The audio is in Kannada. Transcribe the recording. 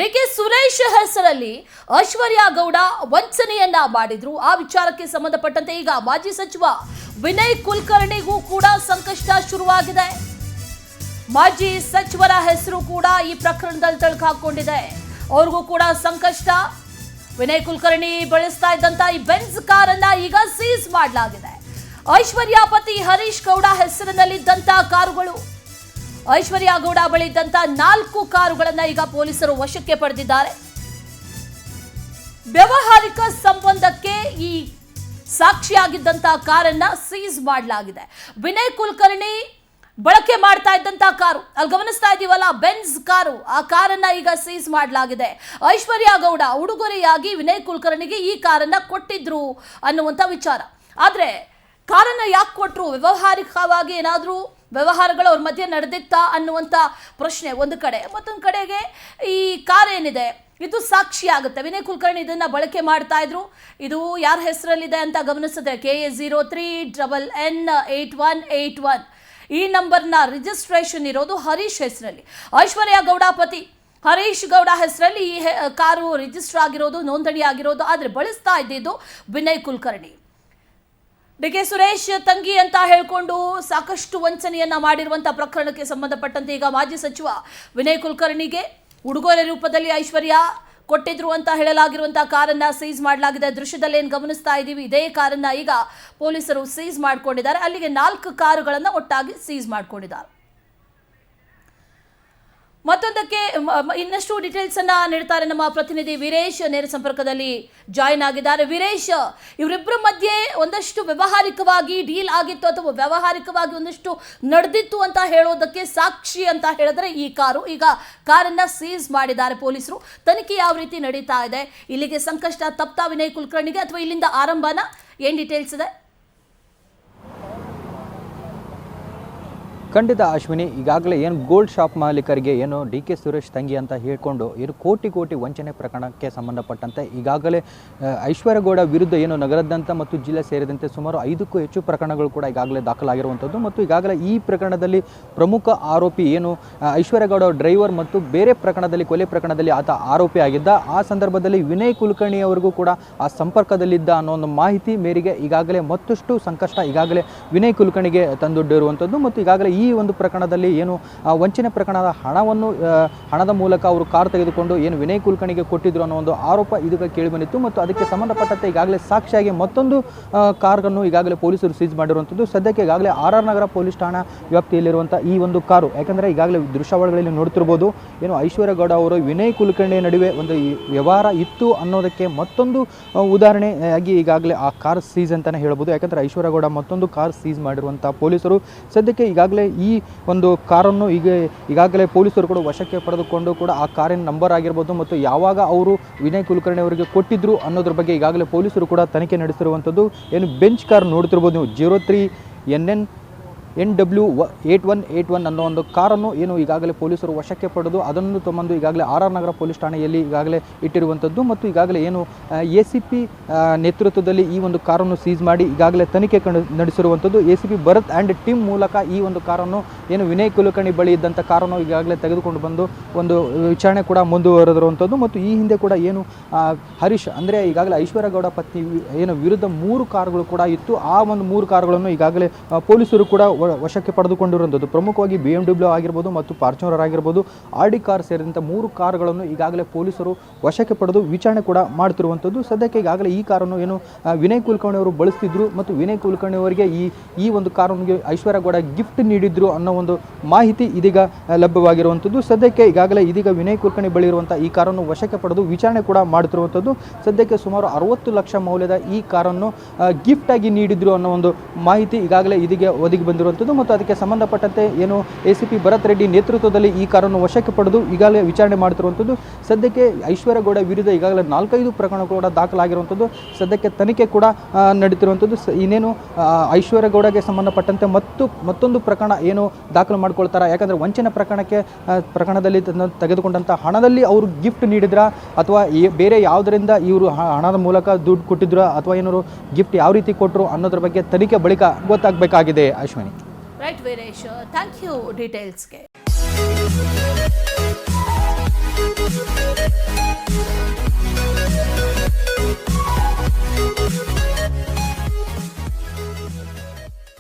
ಡಿಕೆ ಸುರೇಶ್ ಹೆಸರಲ್ಲಿ ಐಶ್ವರ್ಯ ಗೌಡ ವಂಚನೆಯನ್ನ ಮಾಡಿದ್ರು. ಆ ವಿಚಾರಕ್ಕೆ ಸಂಬಂಧಪಟ್ಟಂತೆ ಈಗ ಮಾಜಿ ಸಚಿವ ವಿನಯ್ ಕುಲಕರ್ಣಿಗೂ ಕೂಡ ಸಂಕಷ್ಟ ಶುರುವಾಗಿದೆ. ಮಾಜಿ ಸಚಿವರ ಹೆಸರು ಕೂಡ ಈ ಪ್ರಕರಣದಲ್ಲಿ ತಳ್ಕಾಕೊಂಡಿದೆ. ಅವ್ರಿಗೂ ಕೂಡ ಸಂಕಷ್ಟ. ವಿನಯ್ ಕುಲಕರ್ಣಿ ಬಳಸ್ತಾ ಇದ್ದಂತ ಈ ಬೆಂಜ್ ಕಾರನ್ನ ಈಗ ಸೀಸ್ ಮಾಡಲಾಗಿದೆ. ಐಶ್ವರ್ಯ ಪತಿ ಹರೀಶ್ ಗೌಡ ಹೆಸರಿನಲ್ಲಿದ್ದಂತ ಕಾರುಗಳು, ಐಶ್ವರ್ಯ ಗೌಡ ಬಳಿ ಇದ್ದಂತ 4 ಕಾರುಗಳನ್ನ ಈಗ ಪೊಲೀಸರು ವಶಕ್ಕೆ ಪಡೆದಿದ್ದಾರೆ. ವ್ಯವಹಾರಿಕ ಸಂಬಂಧಕ್ಕೆ ಈ ಸಾಕ್ಷಿಯಾಗಿದ್ದಂತ ಕಾರನ್ನ ಸೀಸ್ ಮಾಡಲಾಗಿದೆ. ವಿನಯ್ ಕುಲಕರ್ಣಿ ಬಳಕೆ ಮಾಡ್ತಾ ಇದ್ದಂತ ಕಾರು, ಅಲ್ಲಿ ಗಮನಿಸ್ತಾ ಇದೀವಲ್ಲ ಬೆಂಜ್ ಕಾರು, ಆ ಕಾರನ್ನ ಈಗ ಸೀಸ್ ಮಾಡಲಾಗಿದೆ. ಐಶ್ವರ್ಯ ಗೌಡ ಉಡುಗೊರೆಯಾಗಿ ವಿನಯ್ ಕುಲಕರ್ಣಿಗೆ ಈ ಕಾರನ್ನ ಕೊಟ್ಟಿದ್ರು ಅನ್ನುವಂತ ವಿಚಾರ. ಆದ್ರೆ ಕಾರನ್ನ ಯಾಕೆ ಕೊಟ್ರು, ವ್ಯವಹಾರಿಕವಾಗಿ ಏನಾದ್ರೂ ವ್ಯವಹಾರಗಳು ಅವ್ರ ಮಧ್ಯೆ ನಡೆದಿತ್ತಾ ಅನ್ನುವಂಥ ಪ್ರಶ್ನೆ ಒಂದು ಕಡೆ. ಮತ್ತೊಂದು ಕಡೆಗೆ ಈ ಕಾರ್ ಏನಿದೆ ಇದು ಸಾಕ್ಷಿ ಆಗುತ್ತೆ. ವಿನಯ್ ಕುಲಕರ್ಣಿ ಇದನ್ನ ಬಳಕೆ ಮಾಡ್ತಾ ಇದ್ರು. ಇದು ಯಾರ ಹೆಸರಲ್ಲಿದೆ ಅಂತ ಗಮನಿಸಿದ್ರೆ KA03NN8181 ಈ ನಂಬರ್ನ ರಿಜಿಸ್ಟ್ರೇಷನ್ ಇರೋದು ಹರೀಶ್ ಹೆಸರಲ್ಲಿ. ಐಶ್ವರ್ಯ ಗೌಡ ಪತಿ ಹರೀಶ್ ಗೌಡ ಹೆಸರಲ್ಲಿ ಈ ಕಾರು ರಿಜಿಸ್ಟರ್ ಆಗಿರೋದು, ನೋಂದಣಿ ಆಗಿರೋದು. ಆದರೆ ಬಳಸ್ತಾ ಇದ್ದಿದ್ದು ವಿನಯ್ ಕುಲಕರ್ಣಿ. ಡಿಕೆ ಸುರೇಶ್ ತಂಗಿ ಅಂತ ಹೇಳ್ಕೊಂಡು ಸಾಕಷ್ಟು ವಂಚನೆಯನ್ನ ಮಾಡಿರುವಂತ ಪ್ರಕರಣಕ್ಕೆ ಸಂಬಂಧಪಟ್ಟಂತೆ ಈಗ ಮಾಜಿ ಸಚಿವ ವಿನಯ್ ಕುಲಕರ್ಣಿಗೆ ಉಡುಗೊರೆ ರೂಪದಲ್ಲಿ ಐಶ್ವರ್ಯ ಕೊಟ್ಟಿದ್ರು ಅಂತ ಹೇಳಲಾಗಿರುವಂತಹ ಕಾರನ್ನ ಸೀಸ್ ಮಾಡಲಾಗಿದೆ. ದೃಶ್ಯದಲ್ಲಿ ಏನು ಗಮನಿಸ್ತಾ ಇದ್ದೀವಿ, ಇದೇ ಕಾರನ್ನ ಈಗ ಪೊಲೀಸರು ಸೀಸ್ ಮಾಡ್ಕೊಂಡಿದ್ದಾರೆ. ಅಲ್ಲಿಗೆ 4 ಕಾರುಗಳನ್ನ ಒಟ್ಟಾಗಿ ಸೀಸ್ ಮಾಡ್ಕೊಂಡಿದ್ದಾರೆ. ಮತ್ತೊಂದಕ್ಕೆ ಇನ್ನಷ್ಟು ಡೀಟೇಲ್ಸ್ ಅನ್ನ ನೀಡ್ತಾರೆ ನಮ್ಮ ಪ್ರತಿನಿಧಿ ವೀರೇಶ್, ನೇರ ಸಂಪರ್ಕದಲ್ಲಿ ಜಾಯಿನ್ ಆಗಿದ್ದಾರೆ. ವೀರೇಶ್, ಇವರಿಬ್ಬರ ಮಧ್ಯೆ ಒಂದಷ್ಟು ವ್ಯವಹಾರಿಕವಾಗಿ ಡೀಲ್ ಆಗಿತ್ತು ಅಥವಾ ವ್ಯವಹಾರಿಕವಾಗಿ ಒಂದಷ್ಟು ನಡೆದಿತ್ತು ಅಂತ ಹೇಳೋದಕ್ಕೆ ಸಾಕ್ಷಿ ಅಂತ ಹೇಳಿದ್ರೆ ಈ ಕಾರು. ಈಗ ಕಾರನ್ನ ಸೀಸ್ ಮಾಡಿದ್ದಾರೆ ಪೊಲೀಸರು. ತನಿಖೆ ಯಾವ ರೀತಿ ನಡೀತಾ ಇದೆ, ಇಲ್ಲಿಗೆ ಸಂಕಷ್ಟ ತಪ್ತಾ ವಿನಯ್ ಕುಲಕರ್ಣಿಗೆ ಅಥವಾ ಇಲ್ಲಿಂದ ಆರಂಭನ, ಏನ್ ಡೀಟೇಲ್ಸ್ ಇದೆ? ಖಂಡಿತ ಅಶ್ವಿನಿ, ಈಗಾಗಲೇ ಏನು ಗೋಲ್ಡ್ ಶಾಪ್ ಮಾಲೀಕರಿಗೆ ಏನು ಡಿಕೆ ಸುರೇಶ್ ತಂಗಿ ಅಂತ ಹೇಳ್ಕೊಂಡು ಏನು ಕೋಟಿ ವಂಚನೆ ಪ್ರಕರಣಕ್ಕೆ ಸಂಬಂಧಪಟ್ಟಂತೆ ಈಗಾಗಲೇ ಐಶ್ವರ್ಯ ಗೌಡ ವಿರುದ್ಧ ಏನು ನಗರದಂತ ಮತ್ತು ಜಿಲ್ಲೆ ಸೇರಿದಂತೆ ಸುಮಾರು 5ಕ್ಕೂ ಹೆಚ್ಚು ಪ್ರಕರಣಗಳು ಕೂಡ ಈಗಾಗಲೇ ದಾಖಲಾಗಿರುವಂಥದ್ದು. ಮತ್ತು ಈಗಾಗಲೇ ಈ ಪ್ರಕರಣದಲ್ಲಿ ಪ್ರಮುಖ ಆರೋಪಿ ಏನು ಐಶ್ವರ್ಯ ಗೌಡ ಡ್ರೈವರ್ ಮತ್ತು ಬೇರೆ ಪ್ರಕರಣದಲ್ಲಿ ಕೊಲೆ ಪ್ರಕರಣದಲ್ಲಿ ಆತ ಆರೋಪಿ ಆಗಿದ್ದ. ಆ ಸಂದರ್ಭದಲ್ಲಿ ವಿನಯ್ ಕುಲಕರ್ಣಿ ಅವರಿಗೂ ಕೂಡ ಆ ಸಂಪರ್ಕದಲ್ಲಿದ್ದ ಅನ್ನೋ ಒಂದು ಮಾಹಿತಿ ಮೇರೆಗೆ ಈಗಾಗಲೇ ಮತ್ತಷ್ಟು ಸಂಕಷ್ಟ ಈಗಾಗಲೇ ವಿನಯ್ ಕುಲಕರ್ಣಿಗೆ ತಂದೊಡ್ಡಿರುವಂಥದ್ದು. ಮತ್ತು ಈಗಾಗಲೇ ಈ ಒಂದು ಪ್ರಕರಣದಲ್ಲಿ ಏನು ವಂಚನೆ ಪ್ರಕರಣದ ಹಣದ ಮೂಲಕ ಅವರು ಕಾರ್ ತೆಗೆದುಕೊಂಡು ಏನು ವಿನಯ್ ಕುಲಕರ್ಣಿಗೆ ಕೊಟ್ಟಿದ್ರು ಅನ್ನೋ ಒಂದು ಆರೋಪ ಇದೀಗ ಕೇಳಿಬಂದಿತ್ತು. ಮತ್ತು ಅದಕ್ಕೆ ಸಂಬಂಧಪಟ್ಟಂತೆ ಈಗಾಗಲೇ ಸಾಕ್ಷಿಯಾಗಿ ಮತ್ತೊಂದು ಕಾರನ್ನು ಈಗಾಗಲೇ ಪೊಲೀಸರು ಸೀಸ್ ಮಾಡಿರುವಂಥದ್ದು. ಸದ್ಯಕ್ಕೆ ಈಗಾಗಲೇ RR ನಗರ ಪೊಲೀಸ್ ಠಾಣಾ ವ್ಯಾಪ್ತಿಯಲ್ಲಿರುವಂಥ ಈ ಒಂದು ಕಾರು, ಯಾಕಂದರೆ ಈಗಾಗಲೇ ದೃಶ್ಯಾವಳಿಗಳಲ್ಲಿ ನೋಡ್ತಿರ್ಬೋದು ಏನು ಐಶ್ವರ್ಯ ಗೌಡ ಅವರು ವಿನಯ್ ಕುಲಕರ್ಣಿ ನಡುವೆ ಒಂದು ವ್ಯವಹಾರ ಇತ್ತು ಅನ್ನೋದಕ್ಕೆ ಮತ್ತೊಂದು ಉದಾಹರಣೆಯಾಗಿ ಈಗಾಗಲೇ ಆ ಕಾರ್ ಸೀಸ್ ಅಂತಲೇ ಹೇಳ್ಬೋದು. ಯಾಕಂದರೆ ಐಶ್ವರ್ಯ ಗೌಡ ಮತ್ತೊಂದು ಕಾರ್ ಸೀಸ್ ಮಾಡಿರುವಂಥ ಪೊಲೀಸರು ಸದ್ಯಕ್ಕೆ ಈಗಾಗಲೇ ಈ ಒಂದು ಕಾರನ್ನು ಈಗಾಗಲೇ ಪೊಲೀಸರು ಕೂಡ ವಶಕ್ಕೆ ಪಡೆದುಕೊಂಡು ಕೂಡ ಆ ಕಾರಿನ ನಂಬರ್ ಆಗಿರ್ಬೋದು ಮತ್ತು ಯಾವಾಗ ಅವರು ವಿನಯ್ ಕುಲಕರ್ಣಿ ಅವರಿಗೆ ಕೊಟ್ಟಿದ್ರು ಅನ್ನೋದ್ರ ಬಗ್ಗೆ ಈಗಾಗಲೇ ಪೊಲೀಸರು ಕೂಡ ತನಿಖೆ ನಡೆಸಿರುವಂಥದ್ದು. ಏನು ಬೆಂಚ್ ಕಾರ್ ನೋಡ್ತಿರ್ಬೋದು ನೀವು, 03NN8181 ಅನ್ನೋ ಒಂದು ಕಾರನ್ನು ಏನು ಈಗಾಗಲೇ ಪೊಲೀಸರು ವಶಕ್ಕೆ ಪಡೆದು ಅದನ್ನು ತಮ್ಮಂದು ಈಗಾಗಲೇ RR ನಗರ ಪೊಲೀಸ್ ಠಾಣೆಯಲ್ಲಿ ಈಗಾಗಲೇ ಇಟ್ಟಿರುವಂಥದ್ದು. ಮತ್ತು ಈಗಾಗಲೇ ಏನು ACP ನೇತೃತ್ವದಲ್ಲಿ ಈ ಒಂದು ಕಾರನ್ನು ಸೀಸ್ ಮಾಡಿ ಈಗಾಗಲೇ ತನಿಖೆ ನಡೆಸಿರುವಂಥದ್ದು. ACP ಭರತ್ ಆ್ಯಂಡ್ ಟೀಮ್ ಮೂಲಕ ಈ ಒಂದು ಕಾರನ್ನು ಏನು ವಿನಯ್ ಕುಲಕರ್ಣಿ ಬಳಿ ಇದ್ದಂಥ ಕಾರನ್ನು ಈಗಾಗಲೇ ತೆಗೆದುಕೊಂಡು ಬಂದು ಒಂದು ವಿಚಾರಣೆ ಕೂಡ ಮುಂದುವರೆದಿರುವಂಥದ್ದು. ಮತ್ತು ಈ ಹಿಂದೆ ಕೂಡ ಏನು ಹರೀಶ್ ಅಂದರೆ ಈಗಾಗಲೇ ಐಶ್ವರ್ಯ ಗೌಡ ಪತ್ನಿ ಏನು ವಿರುದ್ಧ 3 ಕಾರುಗಳು ಕೂಡ ಇತ್ತು. ಆ ಒಂದು 3 ಕಾರುಗಳನ್ನು ಈಗಾಗಲೇ ಪೊಲೀಸರು ಕೂಡ ವಶಕ್ಕೆ ಪಡೆದುಕೊಂಡಿರುವಂಥದ್ದು. ಪ್ರಮುಖವಾಗಿ BMW ಆಗಿರ್ಬೋದು ಮತ್ತು ಫಾರ್ಚುನರ್ ಆಗಿರ್ಬೋದು, RD ಕಾರ್ ಸೇರಿದಂಥ 3 ಕಾರುಗಳನ್ನು ಈಗಾಗಲೇ ಪೊಲೀಸರು ವಶಕ್ಕೆ ಪಡೆದು ವಿಚಾರಣೆ ಕೂಡ ಮಾಡ್ತಿರುವಂಥದ್ದು. ಸದ್ಯಕ್ಕೆ ಈಗಾಗಲೇ ಈ ಕಾರನ್ನು ಏನು ವಿನಯ್ ಕುಲಕರ್ಣಿ ಅವರು ಬಳಸ್ತಿದ್ರು ಮತ್ತು ವಿನಯ್ ಕುಲಕರ್ಣಿ ಅವರಿಗೆ ಈ ಒಂದು ಕಾರನ್ನು ಐಶ್ವರ್ಯ ಗೌಡ ಗಿಫ್ಟ್ ನೀಡಿದ್ರು ಅನ್ನೋ ಒಂದು ಮಾಹಿತಿ ಇದೀಗ ಲಭ್ಯವಾಗಿರುವಂಥದ್ದು. ಸದ್ಯಕ್ಕೆ ಈಗಾಗಲೇ ಇದೀಗ ವಿನಯ್ ಕುಲಕರ್ಣಿ ಬಳಿ ಇರುವಂಥ ಈ ಕಾರನ್ನು ವಶಕ್ಕೆ ಪಡೆದು ವಿಚಾರಣೆ ಕೂಡ ಮಾಡುತ್ತಿರುವಂಥದ್ದು. ಸದ್ಯಕ್ಕೆ ಸುಮಾರು 60 ಲಕ್ಷ ಮೌಲ್ಯದ ಈ ಕಾರನ್ನು ಗಿಫ್ಟ್ ಆಗಿ ನೀಡಿದ್ರು ಅನ್ನೋ ಒಂದು ಮಾಹಿತಿ ಈಗಾಗಲೇ ಇದೀಗ ಒದಗಿ ಬಂದಿರುವಂಥದ್ದು. ಮತ್ತು ಅದಕ್ಕೆ ಸಂಬಂಧಪಟ್ಟಂತೆ ಏನು ACP ಭರತ್ ರೆಡ್ಡಿ ನೇತೃತ್ವದಲ್ಲಿ ಈ ಕಾರನ್ನು ವಶಕ್ಕೆ ಪಡೆದು ಈಗಾಗಲೇ ವಿಚಾರಣೆ ಮಾಡುತ್ತಿರುವಂಥದ್ದು. ಸದ್ಯಕ್ಕೆ ಐಶ್ವರ್ಯ ಗೌಡ ವಿರುದ್ಧ ಈಗಾಗಲೇ 4-5 ಪ್ರಕರಣಗಳು ಕೂಡ ದಾಖಲಾಗಿರುವಂಥದ್ದು. ಸದ್ಯಕ್ಕೆ ತನಿಖೆ ಕೂಡ ನಡೀತಿರುವಂಥದ್ದು. ಇನ್ನೇನು ಐಶ್ವರ್ಯ ಗೌಡಗೆ ಸಂಬಂಧಪಟ್ಟಂತೆ ಮತ್ತೊಂದು ಪ್ರಕರಣ ಏನು ದಾಖಲು ಮಾಡ್ಕೊಳ್ತಾರೆ, ಯಾಕಂದರೆ ವಂಚನೆ ಪ್ರಕರಣದಲ್ಲಿ ತೆಗೆದುಕೊಂಡಂಥ ಹಣದಲ್ಲಿ ಅವರು ಗಿಫ್ಟ್ ನೀಡಿದ್ರ ಅಥವಾ ಬೇರೆ ಯಾವುದರಿಂದ ಇವರು ಹಣದ ಮೂಲಕ ದುಡ್ಡು ಕೊಟ್ಟಿದ್ರು ಅಥವಾ ಏನಾದ್ರು ಗಿಫ್ಟ್ ಯಾವ ರೀತಿ ಕೊಟ್ಟರು ಅನ್ನೋದ್ರ ಬಗ್ಗೆ ತನಿಖೆ ಬಳಿಕ ಗೊತ್ತಾಗಬೇಕಾಗಿದೆ Ashwini. Right Veeresh, thank you ಡೀಟೇಲ್ಸ್ಗೆ.